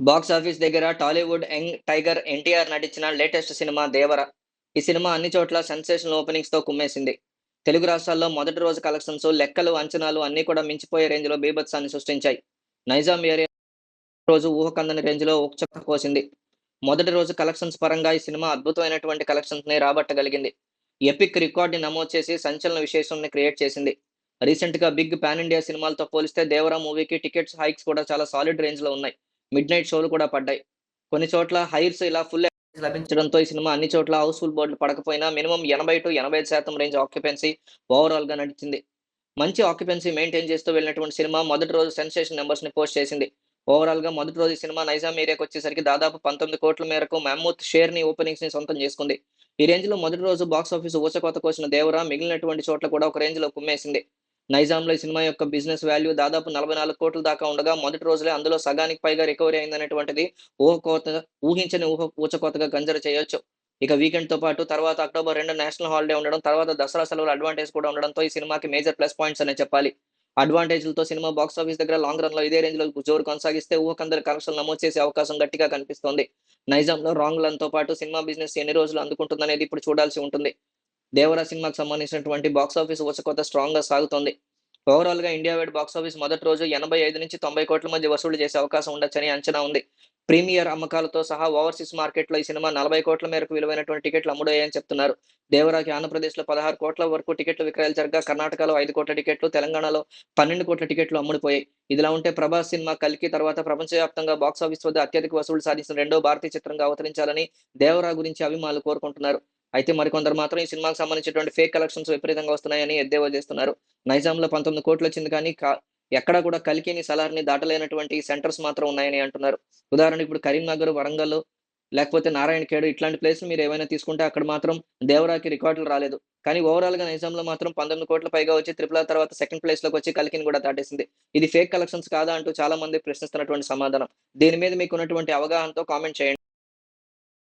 Box office దగ్గర Tollywood young tiger NTR నటించిన latest cinema 'దేవర'. ఈ సినిమా అన్ని చోట్ల సెన్సేషనల్ ఓపెనింగ్స్‌తో కుమ్మేసింది. తెలుగు రాష్ట్రాల్లో మొదటి రోజు కలెక్షన్స్, లెక్కలు, అంచనాలు అన్నీ కూడా మించిపోయే రేంజ్‌లో బీభత్సాన్ని సృష్టించాయి. నైజాం ఏరియా రోజు ఊహకందని రేంజ్‌లో ఊచకోత కోసింది. మొదటి రోజు కలెక్షన్స్ పరంగా ఈ సినిమా అద్భుతమైనటువంటి కలెక్షన్స్‌ని రాబట్టగలిగింది. ఎపిక్ రికార్డ్‌ని నమోదు చేసి సంచలన విశేషాల్ని క్రియేట్ చేసింది. రీసెంట్‌గా బిగ్ పాన్ ఇండియా సినిమాలతో పోలిస్తే 'దేవర' మూవీకి టికెట్స్ హైక్స్ కూడా చాలా సాలిడ్ రేంజ్‌లో ఉన్నాయి. మిడ్‌నైట్ షోలు కూడా పడ్డాయి. కొన్ని చోట్ల హైర్స్ ఇలా ఫుల్ లభించడంతో ఈ సినిమా అన్ని చోట్ల హౌస్‌ఫుల్ బోర్డులు పడకపోయినా మినిమమ్ 80-85% రేంజ్ ఆక్యుపెన్సీ ఓవరాల్‌గా నడిచింది. మంచి ఆక్యుపెన్సీ మెయింటైన్ చేస్తూ వెళ్ళినటువంటి సినిమా మొదటి రోజు సెన్సేషన్ నంబర్స్‌ని పోస్ట్ చేసింది. ఓవరాల్‌గా మొదటి రోజు ఈ సినిమా నైజాం ఏరియాకొచ్చేసరికి దాదాపు 19,00,00,000 మేరకు మమ్మూత్ షేర్‌ని ఓపెనింగ్స్‌ని సొంతం చేసుకుంది. ఈ రేంజ్‌లో మొదటి రోజు బాక్స్ ఆఫీస్ ఊచకోత కోసిన 'దేవర' మిగిలినటువంటి చోట్ల కూడా ఒక రేంజ్‌లో కుమ్మేసింది. నైజాంలో ఈ సినిమా యొక్క బిజినెస్ వాల్యూ దాదాపు 44,00,00,000 దాకా ఉండగా మొదటి రోజులే అందులో సగానికి పైగా రికవరీ అయిందనేటువంటిది ఊహించని ఊచకోతగా కన్సిడర్ చేయొచ్చు. ఇక వీకెండ్‌తో పాటు తర్వాత అక్టోబర్ 2 నేషనల్ హాలిడే ఉండడం, తర్వాత దసరా సెలవుల అడ్వాంటేజ్ కూడా ఉండడంతో ఈ సినిమాకి మేజర్ ప్లస్ పాయింట్స్ అనే చెప్పాలి. అడ్వాంటేజ్‌లతో సినిమా బాక్స్ ఆఫీస్ దగ్గర లాంగ్ రన్‌లో ఇదే రేంజ్‌లో జోరు కొనసాగిస్తే ఊహకందని కలెక్షన్‌లు నమోదు చేసే అవకాశం గట్టిగా కనిపిస్తోంది. నైజాంలో రాంగ్ రన్‌తో పాటు సినిమా బిజినెస్ ఎన్ని రోజులు అందుకుంటుందనేది ఇప్పుడు చూడాల్సి ఉంటుంది. 'దేవర' సినిమాకి సంబంధించినటువంటి బాక్స్ ఆఫీస్ ఊచకోత స్ట్రాంగ్‌గా సాగుతోంది. ఓవరాల్‌గా ఇండియా వైడ్ బాక్స్ ఆఫీస్ మొదటి రోజు 85-90 కోట్ల మధ్య వసూలు చేసే అవకాశం ఉండొచ్చని అంచనా ఉంది. ప్రీమియర్ అమ్మకాలతో సహా ఓవర్సీస్ మార్కెట్‌లో ఈ సినిమా 40 కోట్ల మేరకు విలువైనటువంటి టికెట్లు అమ్ముడయ్యాయని చెప్తున్నారు. 'దేవరా'కి ఆంధ్రప్రదేశ్‌లో 16 కోట్ల వరకు టికెట్ల విక్రయాలు జరగ్గా, కర్ణాటకలో 5 కోట్ల టికెట్లు, తెలంగాణలో 12 కోట్ల టికెట్లు అమ్ముడుపోయాయి. ఇదిలా ఉంటే 'ప్రభాస్' సినిమా 'కల్కి' తర్వాత ప్రపంచవ్యాప్తంగా బాక్స్ ఆఫీస్ వద్ద అత్యధిక వసూళ్లు సాధించిన రెండో భారతీయ చిత్రంగా అవతరించాలని 'దేవరా' గురించి అభిమానులు కోరుకుంటున్నారు. అయితే మరికొందరు మాత్రం ఈ సినిమాకి సంబంధించినటువంటి ఫేక్ కలెక్షన్స్ విపరీతంగా వస్తున్నాయని ఎద్దేవా చేస్తున్నారు. నైజాంలో 19 కోట్లొచ్చింది కానీ ఎక్కడా కూడా 'కల్కిని', 'సలార్‌ని' దాటలేనటువంటి సెంటర్స్ మాత్రం ఉన్నాయని అంటున్నారు. ఉదాహరణకు ఇప్పుడు కరీంనగర్, వరంగల్ లేకపోతే నారాయణఖేడ్ ఇట్లాంటి ప్లేస్‌లు మీరేమైనా తీసుకుంటే అక్కడ మాత్రం 'దేవరా'కి రికార్డులు రాలేదు. కానీ ఓవరాల్‌గా నైజాంలో మాత్రం 19 కోట్ల పైగా వచ్చి 'ట్రిపుల్ ఆర్' తర్వాత సెకండ్ ప్లేస్‌లోకొచ్చి 'కల్కిని' కూడా దాటేసింది. ఇది ఫేక్ కలెక్షన్స్ కాదా అంటూ చాలా మంది ప్రశ్నిస్తున్నటువంటి సమాధానం. దీని మీద మీకున్నటువంటి అవగాహనతో కామెంట్ చేయండి.